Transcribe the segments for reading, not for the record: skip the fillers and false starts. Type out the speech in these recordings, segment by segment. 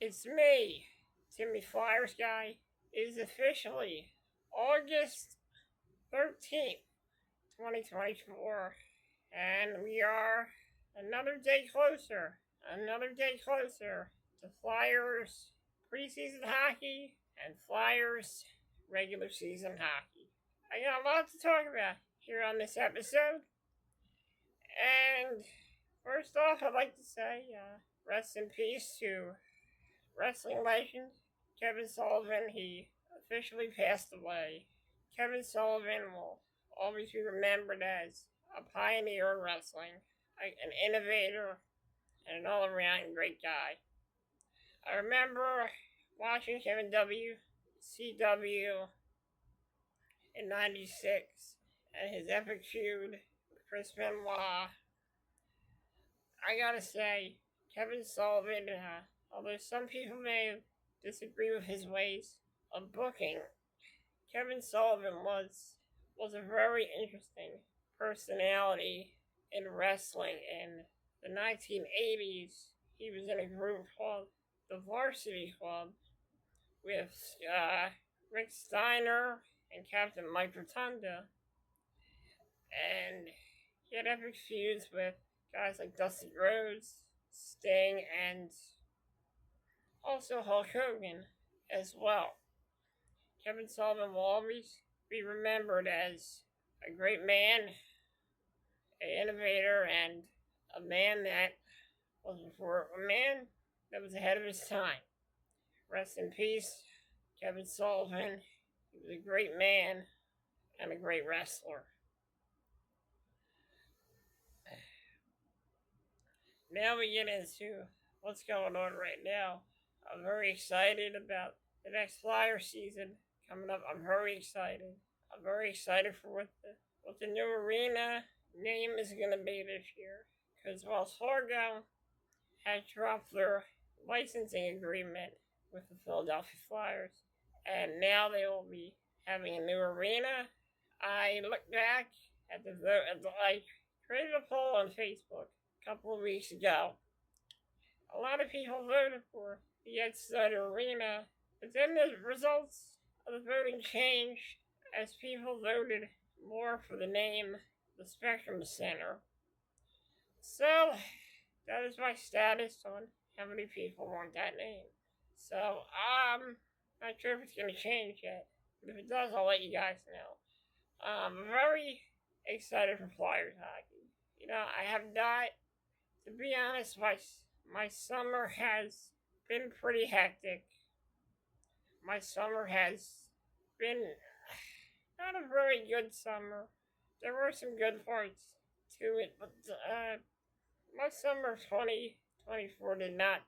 It's me, Timmy Flyersguy. It is officially August 13th, 2024, and we are another day closer to Flyers preseason hockey and Flyers regular season hockey. I got a lot to talk about here on this episode, and first off, I'd like to say rest in peace to wrestling legend Kevin Sullivan. He officially passed away. Kevin Sullivan will always be remembered as a pioneer in wrestling, an innovator, and an all-around great guy. I remember watching Kevin WCW in '96 and his epic feud with Chris Benoit. I gotta say, Kevin Sullivan, although some people may disagree with his ways of booking, Kevin Sullivan was a very interesting personality in wrestling. In the 1980s, he was in a group called the Varsity Club with Rick Steiner and Captain Mike Rotunda, and he had epic feuds with guys like Dusty Rhodes, Sting, and also Hulk Hogan as well. Kevin Sullivan will always be remembered as a great man, an innovator, and a man that was ahead of his time. Rest in peace, Kevin Sullivan. He was a great man and a great wrestler. Now we get into what's going on right now. I'm very excited about the next Flyer season coming up. I'm very excited. I'm very excited for what the new arena name is going to be this year. Because Wells Fargo has dropped their licensing agreement with the Philadelphia Flyers, and now they will be having a new arena. I looked back at the vote. I created a poll on Facebook a couple of weeks ago. A lot of people voted for the XStormRoseX Arena, but then the results of the voting changed as people voted more for the name, the Spectrum Center. So, that is my status on how many people want that name. So, not sure if it's going to change yet, but if it does, I'll let you guys know. I'm very excited for Flyers hockey. I have not, to be honest, my summer has been pretty hectic. My summer has been not a very good summer. There were some good parts to it, but my summer of 2024 did not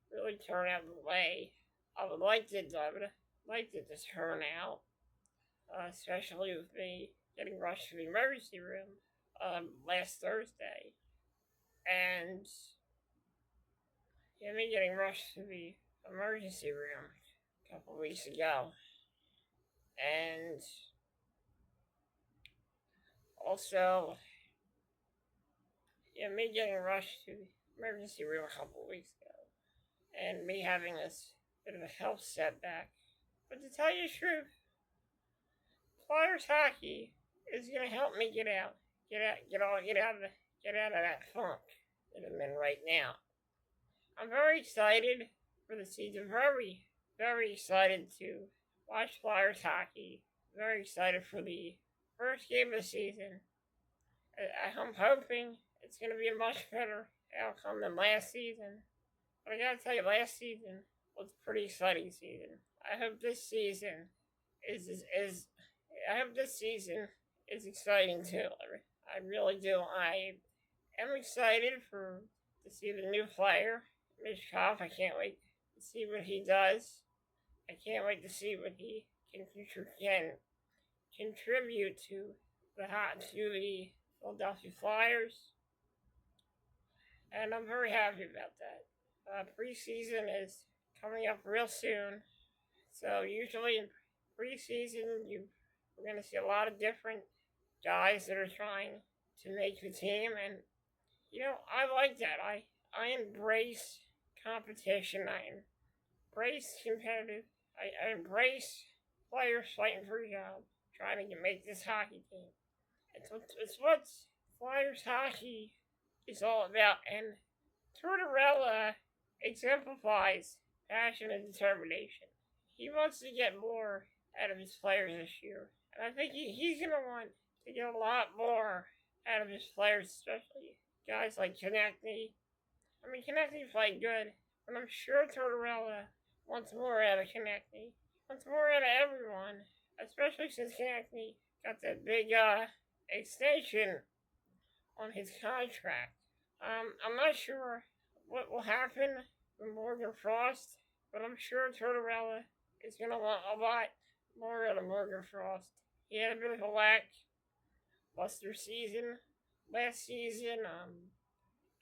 really turn out the way I would like it to turn out, especially with me getting rushed to the emergency room last Thursday, and me getting rushed to the emergency room a couple weeks ago, and also me getting rushed to the emergency room a couple weeks ago, and me having this bit of a health setback. But to tell you the truth, Flyers hockey is going to help me get out of that funk that I'm in right now. I'm very excited for the season. Very, very excited to watch Flyers hockey. Very excited for the first game of the season. I'm hoping it's going to be a much better outcome than last season. But I gotta tell you, last season was a pretty exciting season. I hope this season is exciting too. I really do. I am excited to see the new player, Mitch Koff. I can't wait to see what he does. I can't wait to see what he can contribute to the Philadelphia Flyers. And I'm very happy about that. Preseason is coming up real soon. So usually in preseason, we're going to see a lot of different guys that are trying to make the team. And, I like that. I embrace competition. embrace competitive. I embrace players fighting for a job, trying to make this hockey team. It's what Flyers hockey is all about, and Tortorella exemplifies passion and determination. He wants to get more out of his players this year, and I think he's going to want to get a lot more out of his players, especially guys like Konechny. I mean, Konechny played good, but I'm sure Tortorella wants more out of Konechny. Wants more out of everyone, especially since Konechny got that big extension on his contract. I'm not sure what will happen with Morgan Frost, but I'm sure Tortorella is going to want a lot more out of Morgan Frost. He had a bit of a lackluster season last season.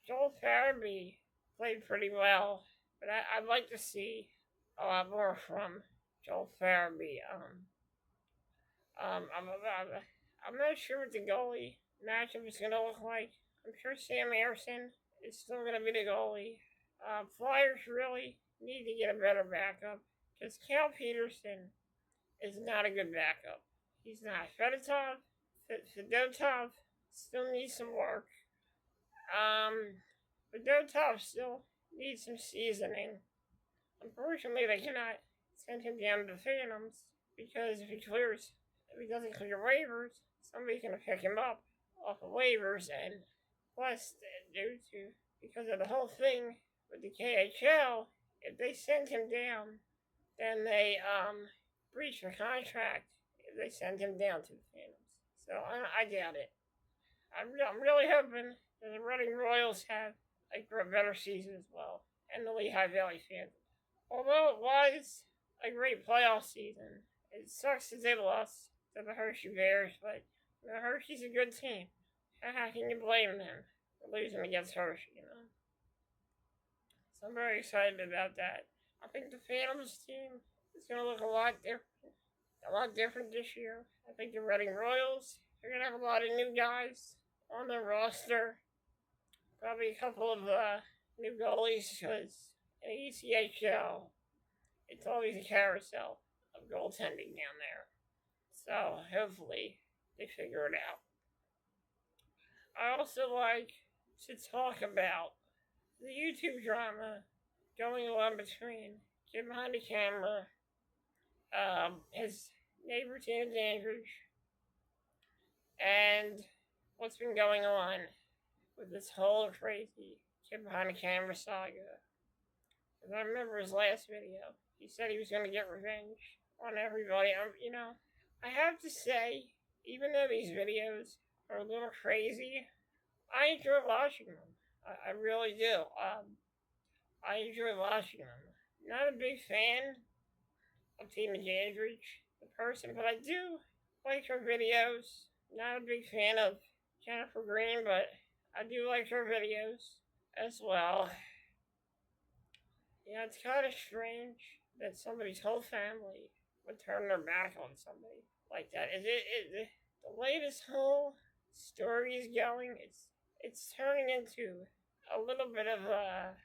Joel Farabee played pretty well, but I'd like to see a lot more from Joel Farabee. I'm not sure what the goalie matchup is going to look like. I'm sure Sam Ersson is still going to be the goalie. Flyers really need to get a better backup because Cal Peterson is not a good backup. He's not. Fedotov still needs some work. Fedotov still needs some seasoning. Unfortunately, they cannot send him down to the Phantoms because if he doesn't clear waivers, somebody's going to pick him up off of waivers, and plus, because of the whole thing with the KHL, if they send him down, then they breach the contract if they send him down to the Phantoms. So I doubt it. I'm really hoping that the Reading Royals have a better season as well, and the Lehigh Valley Phantoms. Although it was a great playoff season, it sucks that they lost to the Hershey Bears, but the Hershey's a good team. How can you blame them for losing against Hershey, you know? So I'm very excited about that. I think the Phantoms team is going to look a lot different this year. I think the Reading Royals are going to have a lot of new guys on their roster. Probably a couple of new goalies, because in the ECHL, it's always a carousel of goaltending down there. So hopefully they figure it out. I also like to talk about the YouTube drama going on between Kid Behind the Camera, his neighbor Tina Dandridge, and what's been going on with this whole crazy Kid Behind the Camera saga. As I remember his last video, he said he was going to get revenge on everybody. I have to say, even though these videos are a little crazy, I enjoy watching them. I really do. I enjoy watching them. Not a big fan of Tina Dandridge, the person, but I do like her videos. Not a big fan of Jennifer Green, but I do like her videos as well. Yeah, it's kind of strange that somebody's whole family would turn their back on somebody like that. The way this whole story is going, it's turning into a little bit of a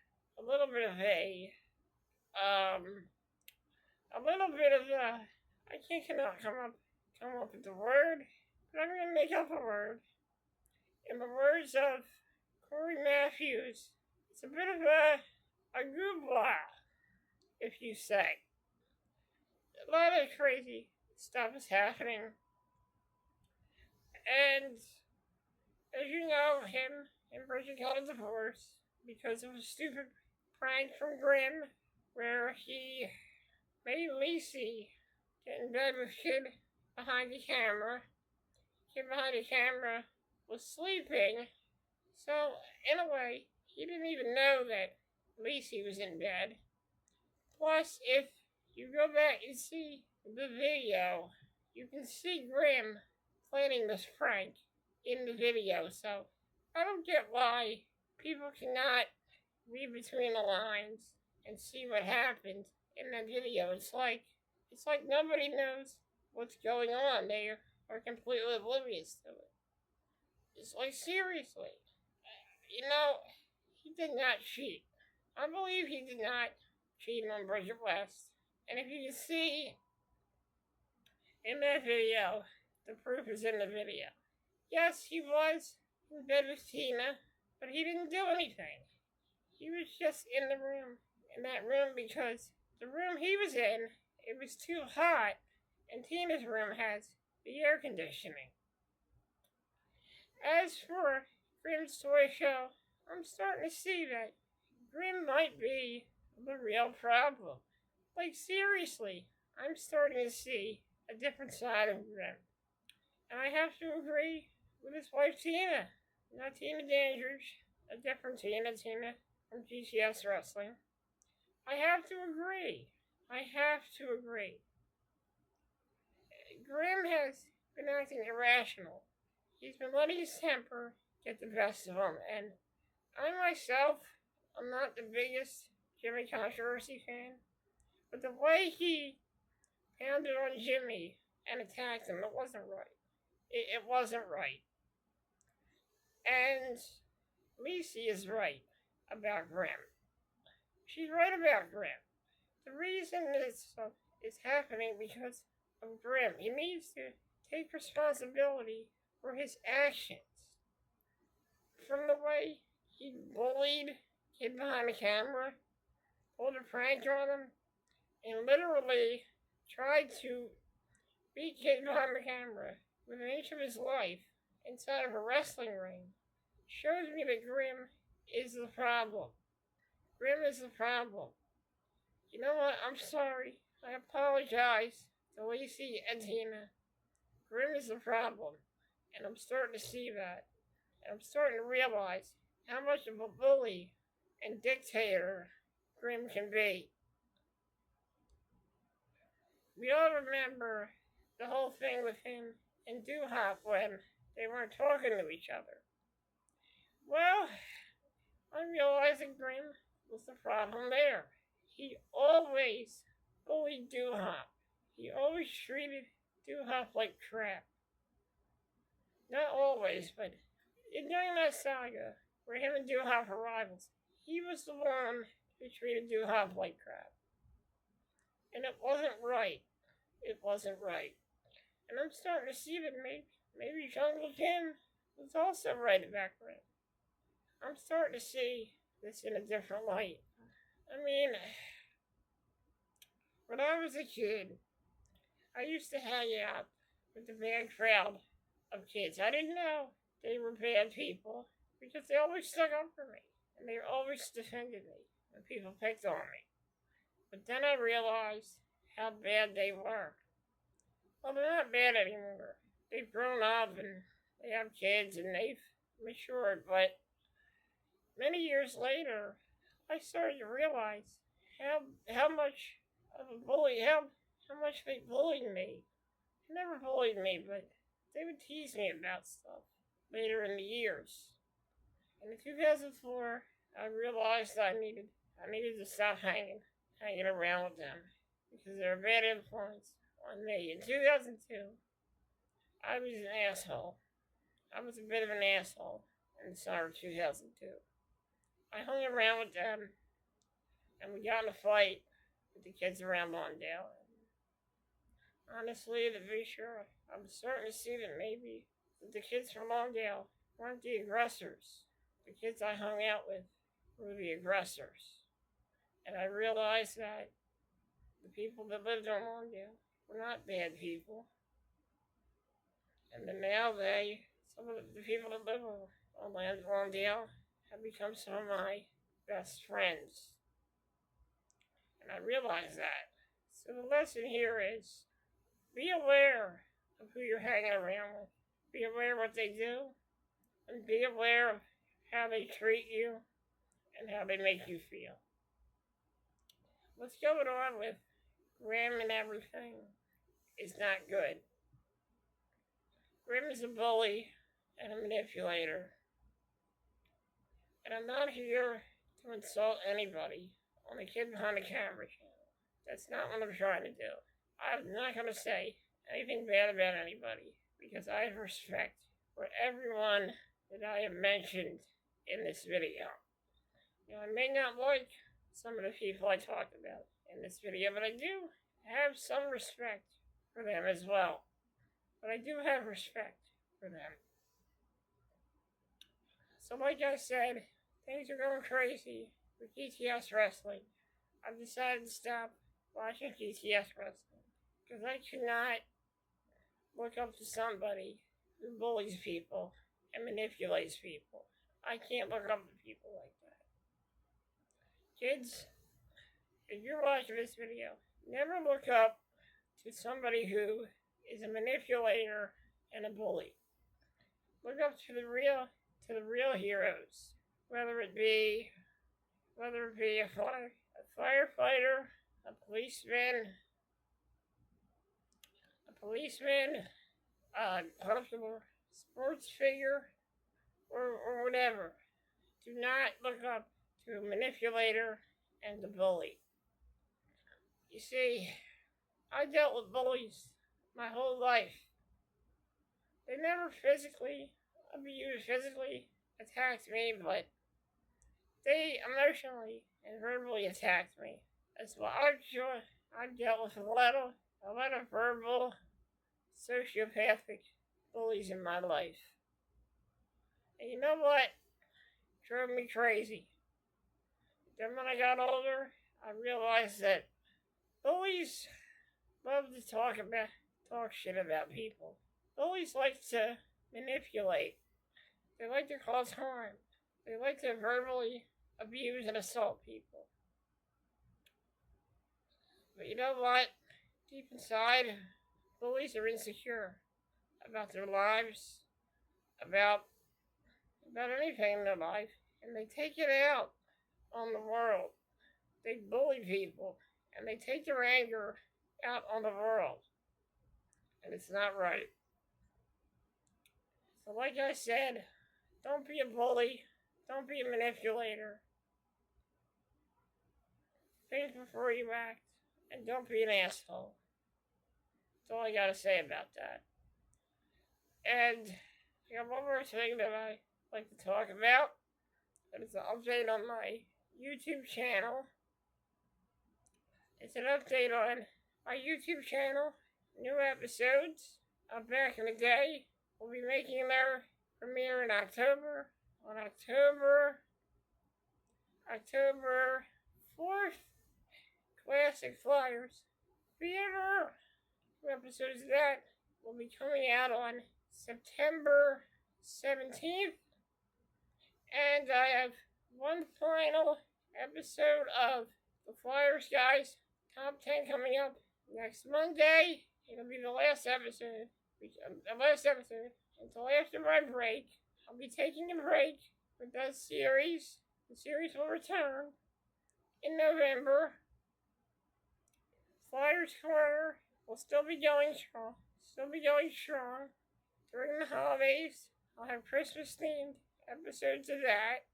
I cannot come up with the word, but I'm gonna make up a word. In the words of Corey Matthews, it's a bit of a goobla, if you say. A lot of crazy stuff is happening. And, as you know, him and Bridget got a divorce because of a stupid prank from Grimm, where he made Lacey get in bed with Kid Behind the Camera. Kid Behind the Camera was sleeping, so, in a way, he didn't even know that Lacey was in bed. Plus, if you go back and see the video, you can see Grimm planning this prank in the video, so I don't get why people cannot read between the lines and see what happened in the video. It's like nobody knows what's going on. They are completely oblivious to it. It's like, seriously. He did not cheat. I believe he did not cheating on Bridget West. And if you can see in that video, the proof is in the video. Yes, he was in bed with Tina, but he didn't do anything. He was just in the room, in that room, because the room he was in, it was too hot, and Tina's room has the air conditioning. As for Grimm's toy show, I'm starting to see that Grimm might be the real problem. Like, seriously, I'm starting to see a different side of Grimm. And I have to agree with his wife Tina. Not Tina Dandridge, a different Tina from GTS Wrestling. I have to agree. Grimm has been acting irrational. He's been letting his temper get the best of him, and I myself, I'm not the biggest Jimmy Controversy fan, but the way he pounded on Jimmy and attacked him, it wasn't right. It wasn't right. And Lacey is right about Grimm. She's right about Grimm. The reason it's happening because of Grimm. He needs to take responsibility for his actions. From the way he bullied kid behind the camera, pulled a prank on him, and literally tried to beat kid behind the camera with an inch of his life inside of a wrestling ring, shows me that Grimm is the problem. Grimm is the problem. You know what? I'm sorry. I apologize to Lacey and Tina. Grimm is the problem. And I'm starting to see that. And I'm starting to realize how much of a bully and dictator Grimm can be. We all remember the whole thing with him and Doo-Hop when they weren't talking to each other. Well, I'm realizing Grimm was the problem there. He always bullied Doo-Hop. He always treated Doo-Hop like crap. Not always, but during that saga where him and Doo-Hop were rivals, he was the one who treated Doo-Hop like crap. And it wasn't right. It wasn't right. And I'm starting to see that maybe Jungle Jim was also right about Grimm. I'm starting to see this in a different light. I mean, when I was a kid, I used to hang out with the bad crowd of kids. I didn't know they were bad people because they always stuck up for me and they always defended me when people picked on me. But then I realized how bad they were. Well, they're not bad anymore. They've grown up and they have kids and they've matured, but many years later, I started to realize how much of a bully, how much they bullied me. They never bullied me, but they would tease me about stuff later in the years. And in 2004, I realized I needed to stop hanging around with them because they're a bad influence on me. In 2002, I was an asshole. I was a bit of an asshole in the summer of 2002. I hung around with them, and we got in a fight with the kids around Mondale. Honestly, to be sure, I'm starting to see that maybe the kids from Mondale weren't the aggressors. The kids I hung out with were the aggressors. And I realized that the people that lived on Mondale were not bad people. And then now some of the people that live on Mondale have become some of my best friends. And I realize that. So the lesson here is be aware of who you're hanging around with. Be aware of what they do. And be aware of how they treat you and how they make you feel. What's going on with Grimm and everything is not good. Grimm is a bully and a manipulator. And I'm not here to insult anybody on the Kid Behind the Camera channel. That's not what I'm trying to do. I'm not going to say anything bad about anybody because I have respect for everyone that I have mentioned in this video. Now, I may not like some of the people I talked about in this video, but I do have some respect for them as well. But I do have respect for them. So like I said, things are going crazy with GTS wrestling. I've decided to stop watching GTS wrestling because I cannot look up to somebody who bullies people and manipulates people. I can't look up to people like that. Kids, if you're watching this video, never look up to somebody who is a manipulator and a bully. Look up to the real heroes, whether it be a firefighter, a policeman, a popular sports figure, or whatever. Do not look up to a manipulator and the bully. You see, I dealt with bullies my whole life. They never physically attacked me, but they emotionally and verbally attacked me as well. I've dealt with a lot of verbal, sociopathic bullies in my life. And you know what? Drove me crazy. Then when I got older, I realized that bullies love to talk shit about people. Bullies like to manipulate. They like to cause harm. They like to verbally abuse and assault people. But you know what? Deep inside, bullies are insecure about their lives, about anything in their life, and they take it out on the world. They bully people, and they take their anger out on the world. And it's not right. So like I said, don't be a bully. Don't be a manipulator. Think before you act. And don't be an asshole. That's all I gotta say about that. And I got one more thing that I like to talk about. And it's an update on my YouTube channel. It's an update on my YouTube channel. New episodes of back in the day will be making their premiere in October. On October 4th, Classic Flyers Theater. Two episodes of that will be coming out on September 17th. And I have one final episode of the Flyersguy Top 10 coming up next Monday. It'll be the last episode until after my break. I'll be taking a break with that series. The series will return in November. Flyers Corner will still be going strong during the holidays. I'll have Christmas themed episodes of that.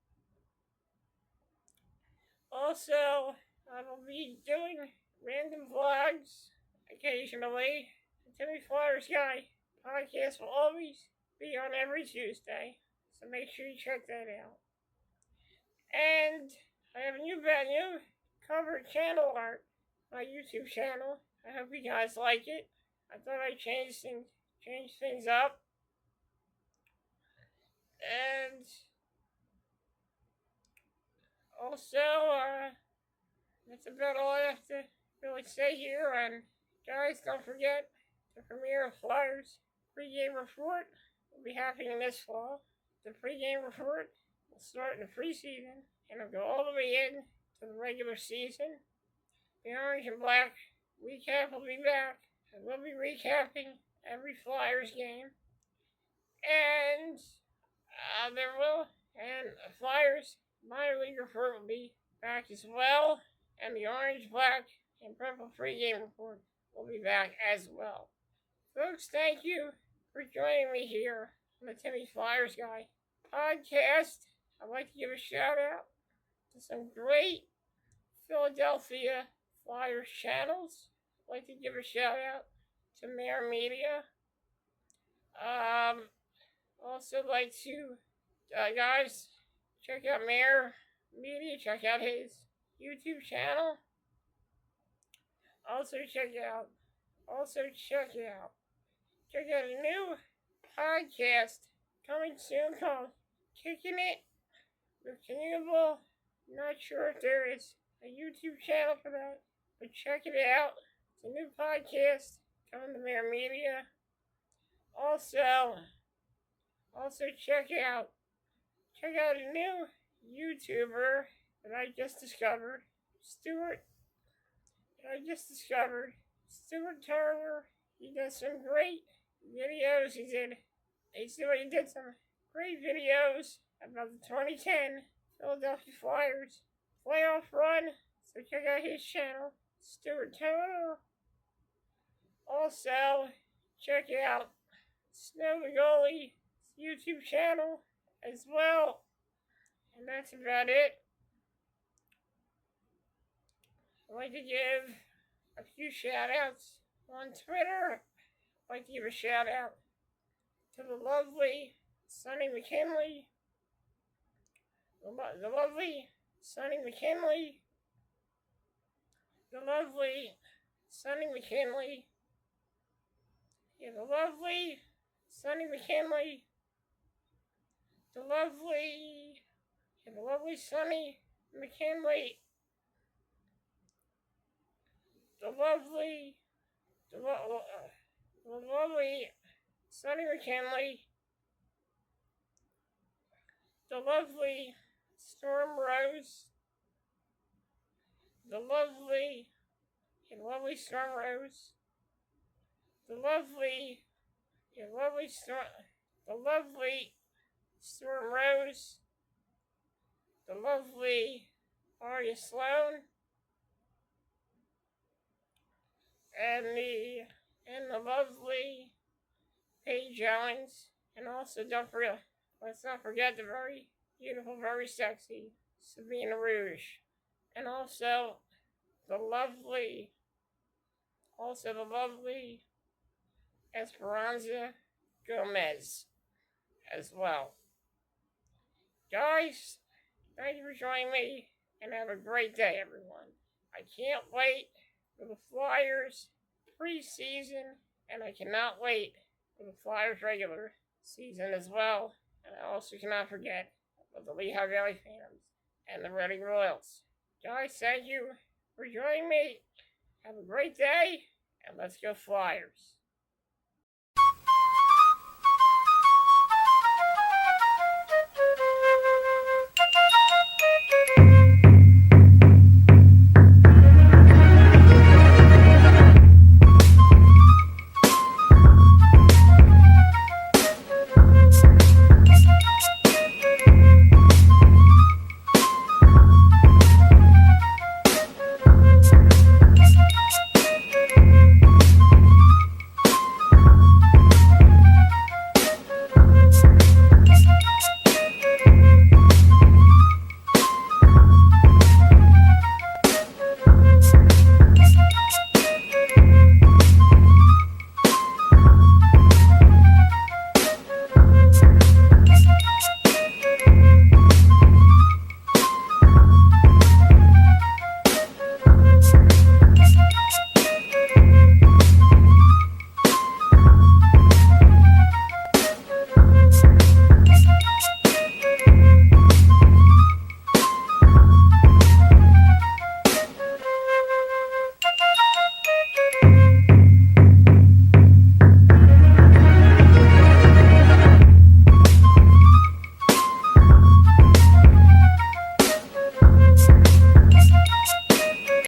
Also, I will be doing random vlogs occasionally. The Timmy Flyersguy Podcast will always be on every Tuesday, so make sure you check that out. And I have a new cover channel art on my YouTube channel. I hope you guys like it. I thought I'd change things up. And also, that's about all I have to really say here. And guys, don't forget the premiere of Flyers pregame report will be happening this fall. The pregame report will start in the preseason and it'll go all the way in to the regular season. The Orange and Black recap will be back. And we'll be recapping every Flyers game. And the Flyers minor league report will be back as well. And the Orange, Black, and Purple pregame report will be back as well. Folks, thank you for joining me here on the Timmy Flyersguy Podcast. I'd like to give a shout out to some great Philadelphia Flyers channels. I'd like to give a shout out to Mayor Media. Also like to, guys, check out Mayor Media. Check out his YouTube channel. Also check out a new podcast coming soon called Kicking It with Cannibal. Not sure if there is a YouTube channel for that, but check it out. It's a new podcast coming to Mere Media. Also check out a new YouTuber that I just discovered, Stuart Turner. He does some great videos. He did some great videos about the 2010 Philadelphia Flyers playoff run. So check out his channel, Stuart Turner. Also, check out Snow the Goalie's YouTube channel as well. And that's about it. I'd like to give a few shout outs on Twitter. I'd like to give a shout out to the lovely Sonny McKinley. The lovely Sonny McKinley. The lovely Sonny McKinley. Yeah, the lovely Sonny McKinley. The lovely Sonny McKinley. The lovely Sonny McKinley. The lovely Storm Rose. The lovely Storm Rose. The lovely Storm Rose. The lovely TheAriaSloane. And the lovely PaigeOwensXXX. And also let's not forget the very beautiful, very sexy Sabina Rouge. And also the lovely Esperanza Gomez as well. Guys, thank you for joining me, and have a great day, everyone. I can't wait for the Flyers preseason, and I cannot wait for the Flyers regular season as well. And I also cannot forget about the Lehigh Valley Phantoms and the Reading Royals. Guys, thank you for joining me. Have a great day, and let's go Flyers.